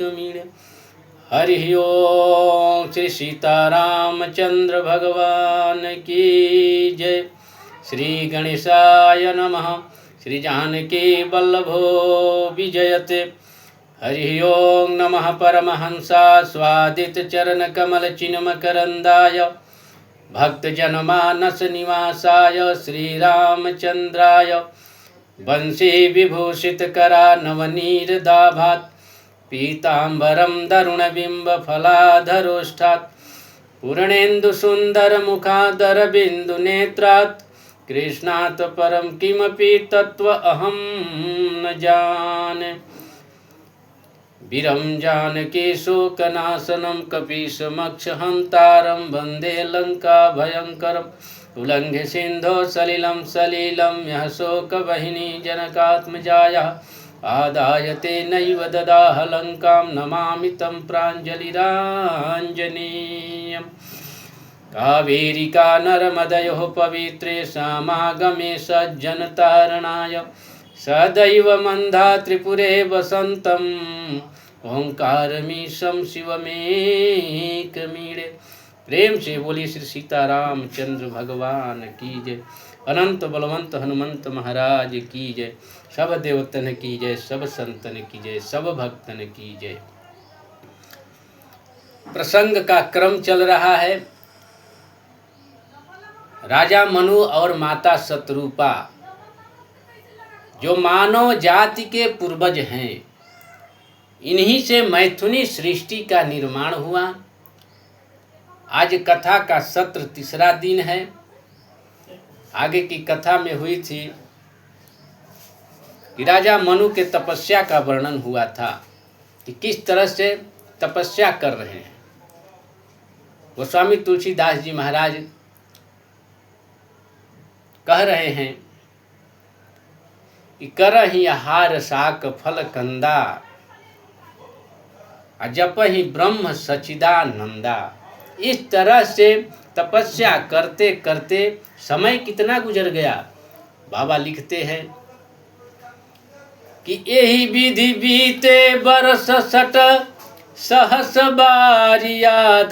मीण। हरि ओम। श्री सीतारामचंद्र भगवान की जय। श्री गणेशाय नमः। श्री जानकी वल्लभो विजयते। हरि ओम नमः परमहंसा स्वादित चरण कमल चिन्मकरंदाय भक्तजनमानस निवासाय श्रीरामचंद्राय वंशी विभूषित करा नवनीरदाभात् पीताम्बरं दरुणबिंब फलाधरोष्ठात् पूर्णेन्दु सुंदर मुखादर बिंदु नेत्रात् कृष्णात् परम किमपि तत्व अहं न जाने। वीरं जानकी शोकनाशनं कपीशमक्षहन्तारं वन्दे लंका भयंकरम् उल्लंघ्य सिन्धो सलिलं सलीलं यः शोकवहिनी जनकात्मजायाः आदाय तेनैव ददाह लंकां नमामि तं प्राञ्जलिराञ्जनेयम्। कावेरिका नर्मदयोः पवित्रे समागमे सज्जनतारणाय सदैव मन्दा त्रिपुरे वसन्तम् ओंकारमीशं शिवमेकमीडे। प्रेम से बोली श्री सीतारामचंद्र भगवान की जय। अनंत बलवंत हनुमंत महाराज की जय। सब देवतन की जय, सब संतन की जय, सब भक्तन की जय। प्रसंग का क्रम चल रहा है। राजा मनु और माता शतरूपा जो मानव जाति के पूर्वज हैं, इन्हीं से मैथुनी सृष्टि का निर्माण हुआ। आज कथा का सत्र तीसरा दिन है। आगे की कथा में हुई थी कि राजा मनु के तपस्या का वर्णन हुआ था कि किस तरह से तपस्या कर रहे हैं। गोस्वामी तुलसीदास जी महाराज कह रहे हैं कि करहि आहार साक फल कंदा जपहि ब्रह्म सचिदानंदा। इस तरह से तपस्या करते करते समय कितना गुजर गया। बाबा लिखते हैं कि यही विधि बीते बरस सट सहस बारी आधार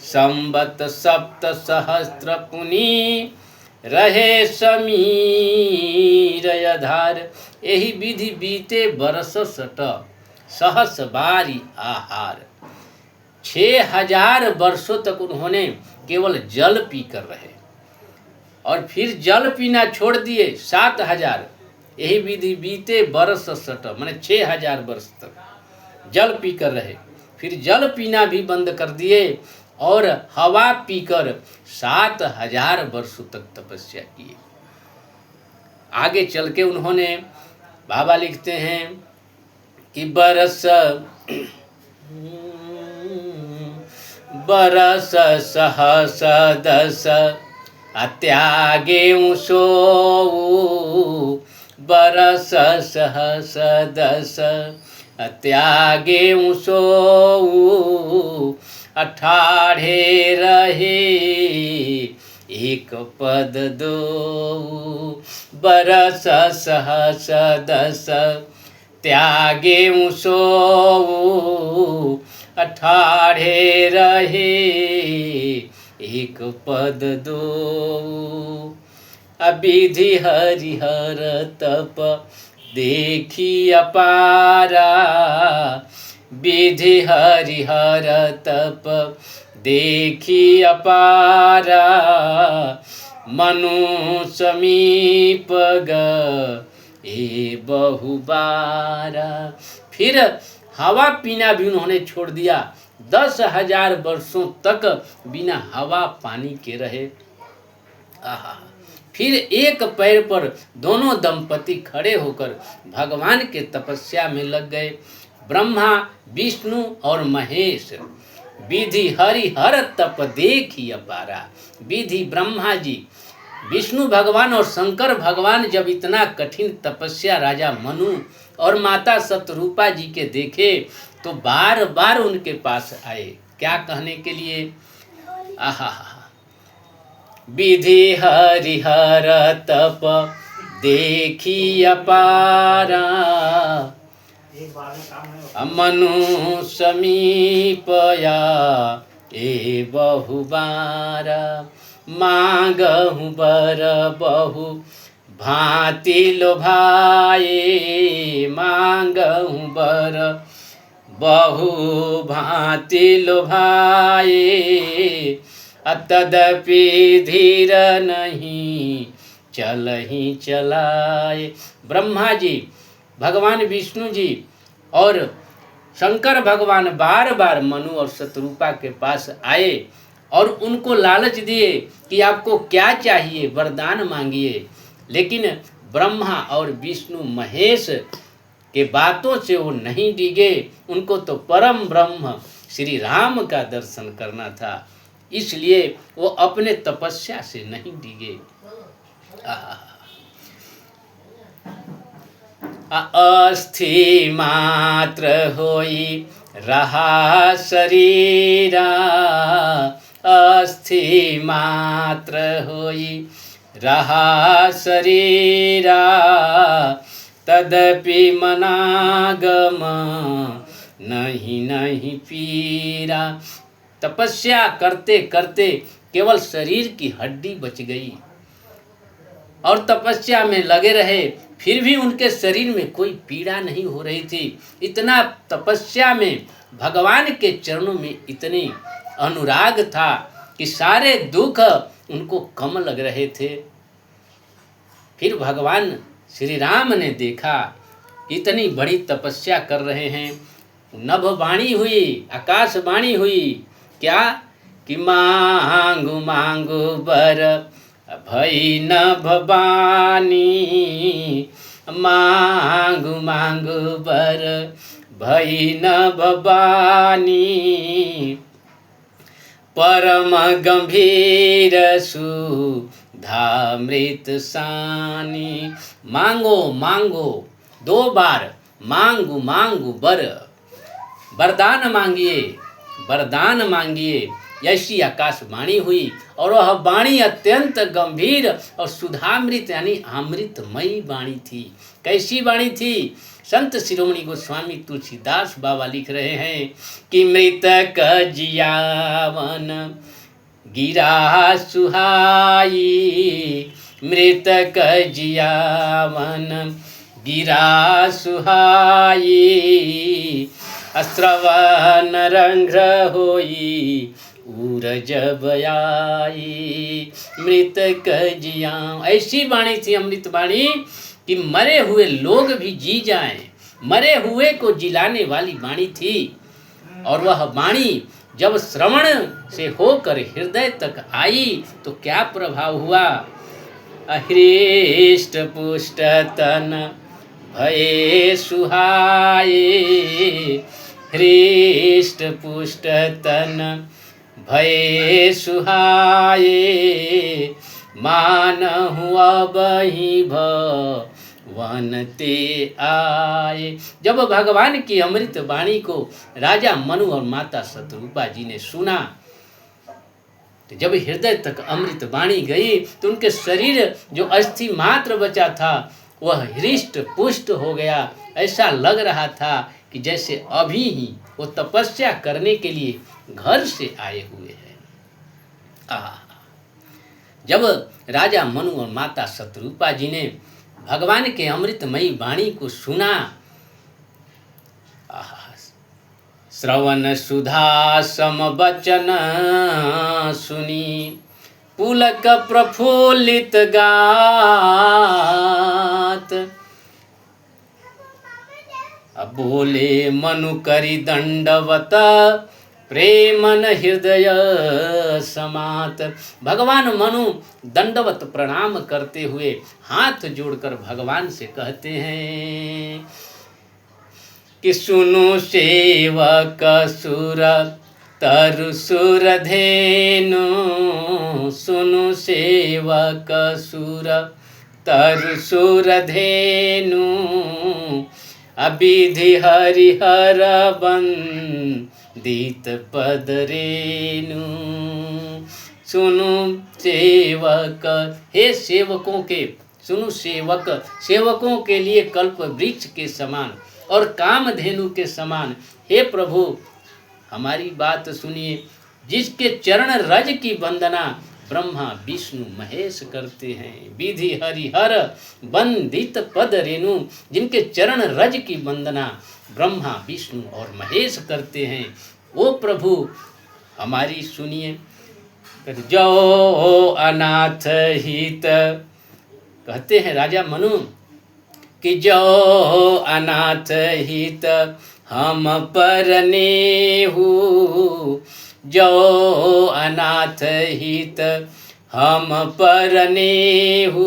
संबत सप्त सहस्त्र पुनि रहे समीर आधार। यही विधि बीते बरस सट सहस बारी आहार। 6000 वर्षों तक उन्होंने केवल जल पी कर रहे और फिर जल पीना छोड़ दिए 7000। यही विधि बीते बरस सट माने 6000 वर्ष तक जल पी कर रहे, फिर जल पीना भी बंद कर दिए और हवा पीकर 7000 वर्षों तक तपस्या किए। आगे चल के उन्होंने बाबा लिखते हैं कि बरस सहस दस त्यागे सो बरस सहस दस त्यागे सो 18 रहे एक पद दो बरस सहस दस त्यागे सो 18 रहे एक पद दो। अविधि हरिहर तप देखी अपारा विधि हरिहर तप देखी अपारा मनु समीप गए बहुबारा। फिर हवा पीना भी उन्होंने छोड़ दिया। 10,000 वर्षों तक बिना हवा पानी के रहे। आहा। फिर एक पैर पर दोनों दंपति खड़े होकर भगवान के तपस्या में लग गए। ब्रह्मा विष्णु और महेश विधि हरिहर तप देखी अपारा। विधि ब्रह्मा जी, विष्णु भगवान और शंकर भगवान जब इतना कठिन तपस्या राजा मनु और माता शतरूपा जी के देखे तो बार बार उनके पास आए। क्या कहने के लिए? आहा। विधि हरिहर तप देखी अपारा मनु समीपया ए बहुबार मांगहु बर बहु भांति लोभाए मांगहु बर बहु भांति लोभाए तदपि धीर नहीं चलहि चलाए। ब्रह्मा जी, भगवान विष्णु जी और शंकर भगवान बार बार मनु और शतरूपा के पास आए और उनको लालच दिए कि आपको क्या चाहिए, वरदान मांगिए। लेकिन ब्रह्मा और विष्णु महेश के बातों से वो नहीं डिगे। उनको तो परम ब्रह्म श्री राम का दर्शन करना था, इसलिए वो अपने तपस्या से नहीं डिगे। अस्थि मात्र होई रहा शरीरा अस्थि मात्र होई रहा शरीरा तदपि मनागम नहीं नहीं पीरा। तपस्या करते करते केवल शरीर की हड्डी बच गई और तपस्या में लगे रहे, फिर भी उनके शरीर में कोई पीड़ा नहीं हो रही थी। इतना तपस्या में भगवान के चरणों में इतनी अनुराग था कि सारे दुख उनको कम लग रहे थे। फिर भगवान श्री राम ने देखा इतनी बड़ी तपस्या कर रहे हैं, नभ वाणी हुई, आकाश वाणी हुई, क्या कि मांगू मांगू बर भई नभ वाणी मांगू मांगू बर भई नभ वाणी परम गंभीर सुधामृत सानी। मांगो मांगो, 2 बार मांगू मांगू बर, वरदान मांगिए, वरदान मांगिए। ऐसी आकाशवाणी हुई और वह वाणी अत्यंत गंभीर और सुधामृत यानी अमृतमयी वाणी थी। कैसी वाणी थी? संत शिरोमणि गोस्वामी तुलसीदास बाबा लिख रहे हैं कि मृतक जियावन गिरा सुहाई मृतक जियावन गिरा सुहाई श्रवण रंध्र होई उरज बयाई मृतक जिया। ऐसी वाणी थी अमृत वाणी कि मरे हुए लोग भी जी जाएं, मरे हुए को जिलाने वाली वाणी थी। और वह वाणी जब श्रवण से होकर हृदय तक आई तो क्या प्रभाव हुआ? हृष्ट पुष्ट तन भये सुहाए हृष्ट पुष्ट तन भये सुहाए मानहु अबहि भवन ते आए। जब भगवान की अमृत वाणी को राजा मनु और माता शतरूपा जी ने सुना तो जब हृदय तक अमृत वाणी गई तो उनके शरीर जो अस्थि मात्र बचा था वह हृष्ट पुष्ट हो गया। ऐसा लग रहा था कि जैसे अभी ही वो तपस्या करने के लिए घर से आए हुए हैं। जब राजा मनु और माता शतरूपा जी ने भगवान के अमृतमयी वाणी को सुना, श्रवण सुधा सम वचन सुनी पुलक प्रफुल्लित गात बोले मनु करि दंडवत प्रेमन हृदय समात। भगवान मनु दंडवत प्रणाम करते हुए हाथ जोड़कर भगवान से कहते हैं कि सुनु सेवक सुर तरु सुर धेनु सुनु सेवक सुर तरु सुर धेनु अविधि हरिहर बंदित पद रेनु। सुनु सेवक, हे सेवकों के, सुनु सेवक, सेवकों के लिए कल्प वृक्ष के समान और कामधेनु के समान। हे प्रभु हमारी बात सुनिए। जिसके चरण रज की वंदना ब्रह्मा विष्णु महेश करते हैं, विधि हरिहर वंदित पद रेणु। जिनके चरण रज की वंदना ब्रह्मा विष्णु और महेश करते हैं, वो प्रभु हमारी सुनिए। जो अनाथ हित, कहते हैं राजा मनु कि जो अनाथ हित हम पर नेहु, जो अनाथ हित हम पर नेहु,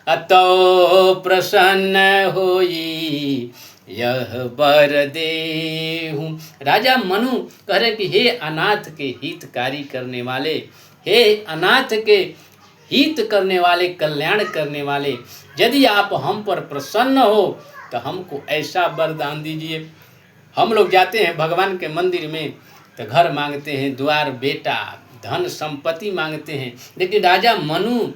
अतो प्रसन्न होई यह बर देहु। राजा मनु कह रहे कि हे अनाथ के हितकारी करने वाले, हे अनाथ के हित करने वाले, कल्याण करने वाले, यदि आप हम पर प्रसन्न हो तो हमको ऐसा वरदान दीजिए। हम लोग जाते हैं भगवान के मंदिर में तो घर मांगते हैं, द्वार, बेटा, धन संपत्ति मांगते हैं, लेकिन राजा मनु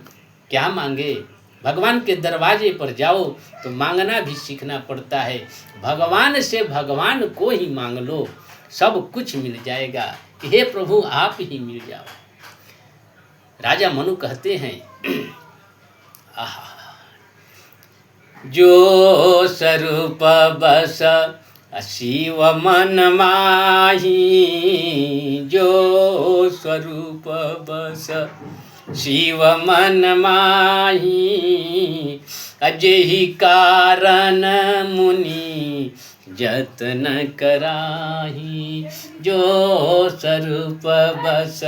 क्या मांगे? भगवान के दरवाजे पर जाओ तो मांगना भी सीखना पड़ता है। भगवान से भगवान को ही मांग लो, सब कुछ मिल जाएगा। कि हे प्रभु आप ही मिल जाओ। राजा मनु कहते हैं जो स्वरूप बस शिव मन माही, जो स्वरूप बस शिव मन माही, अजेहि कारण मुनि जतन कराही। जो स्वरूप बस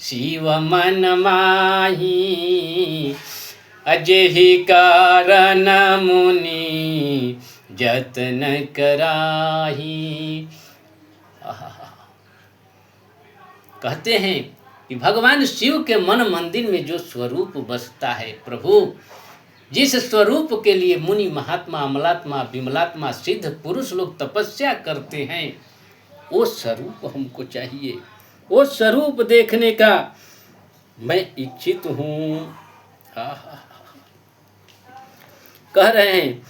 शिव मन माही, अजेहि कारण मुनि जतन कराही। कहते हैं कि भगवान शिव के मन मंदिर में जो स्वरूप बसता है, प्रभु जिस स्वरूप के लिए मुनि महात्मा अमलात्मा विमलात्मा सिद्ध पुरुष लोग तपस्या करते हैं, वो स्वरूप हमको चाहिए। वो स्वरूप देखने का मैं इच्छित हूँ। कह रहे हैं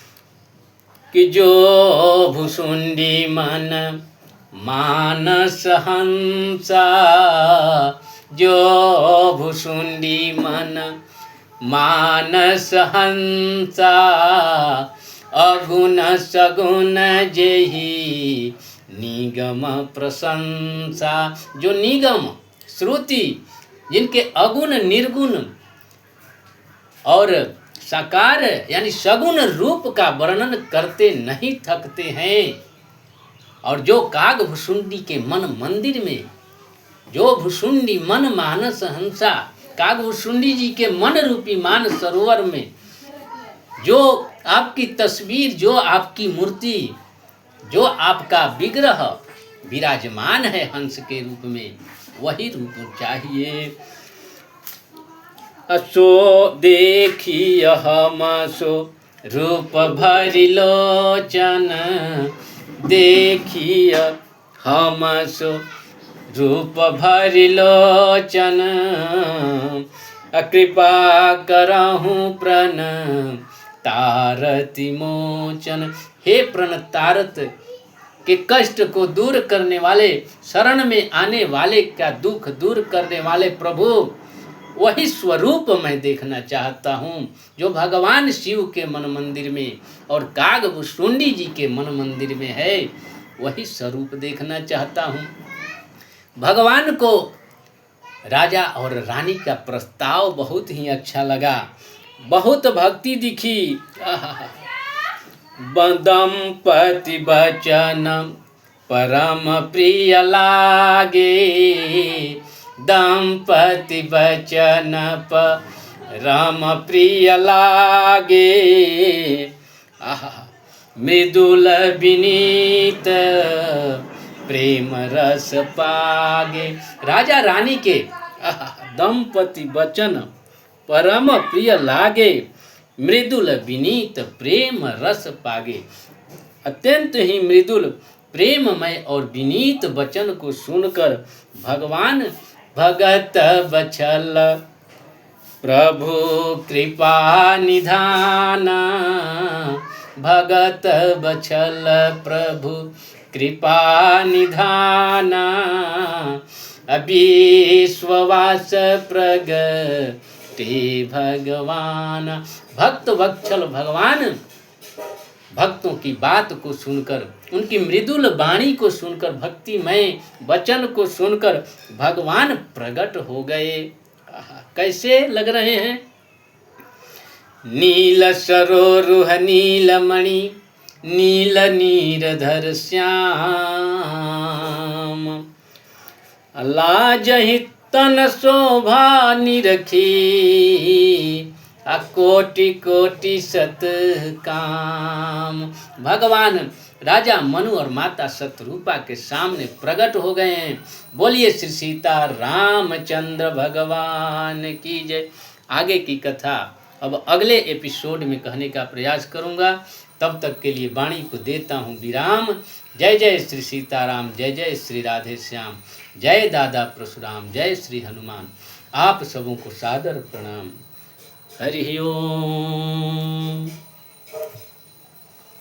कि जो भुसुंडी मन मानस हंसा, जो भुसुंडी मन मानस हंसा, अगुण सगुण जेहि निगम प्रशंसा। जो निगम श्रुति जिनके अगुण निर्गुण और साकार यानी सगुण रूप का वर्णन करते नहीं थकते हैं, और जो काग भुसुंडी के मन मंदिर में, जो भुसुंडी मन मानस हंसा, काग भुसुंडी जी के मन रूपी मान सरोवर में जो आपकी तस्वीर, जो आपकी मूर्ति, जो आपका विग्रह विराजमान है हंस के रूप में, वही रूप चाहिए। असो देखिय हम सो रूप भरि लोचन, देखिय हम सो रूप भरि लोचन, कृपा करहु प्रण तारति मोचन। हे प्रण तारत के कष्ट को दूर करने वाले, शरण में आने वाले का दुख दूर करने वाले प्रभु, वही स्वरूप मैं देखना चाहता हूँ जो भगवान शिव के मन मंदिर में और काग भुसुंडी जी के मन मंदिर में है, वही स्वरूप देखना चाहता हूँ। भगवान को राजा और रानी का प्रस्ताव बहुत ही अच्छा लगा, बहुत भक्ति दिखी। दंपति बचन परम प्रिय लागे, दंपति बचन परम प्रिय लागे, मृदुल विनीत प्रेम रस पागे। राजा रानी के दंपति वचन परम प्रिय लागे, मृदुल विनीत प्रेम रस पागे। अत्यंत ही मृदुल प्रेममय और विनीत वचन को सुनकर भगवान भगत बछल प्रभु कृपा निधान, भगत बछल प्रभु कृपा निधाना, विश्ववास प्रगटे भगवान। भक्त वत्सल भगवान भक्तों की बात को सुनकर, उनकी मृदुल वाणी को सुनकर, भक्तिमय वचन को सुनकर भगवान प्रकट हो गए। कैसे लग रहे हैं? नील सरोरुह नीलमणि, नील नीरधर श्याम, लाजहि तन शोभा निरखी, कोटि कोटि सत काम। भगवान राजा मनु और माता शतरूपा के सामने प्रकट हो गए हैं। बोलिए श्री सीता रामचंद्र भगवान की जय। आगे की कथा अब अगले एपिसोड में कहने का प्रयास करूंगा। तब तक के लिए वाणी को देता हूँ विराम। जय जय श्री सीताराम, जय जय श्री राधे श्याम, जय दादा परशुराम, जय श्री हनुमान। आप सबों को सादर प्रणाम। हरि ओम।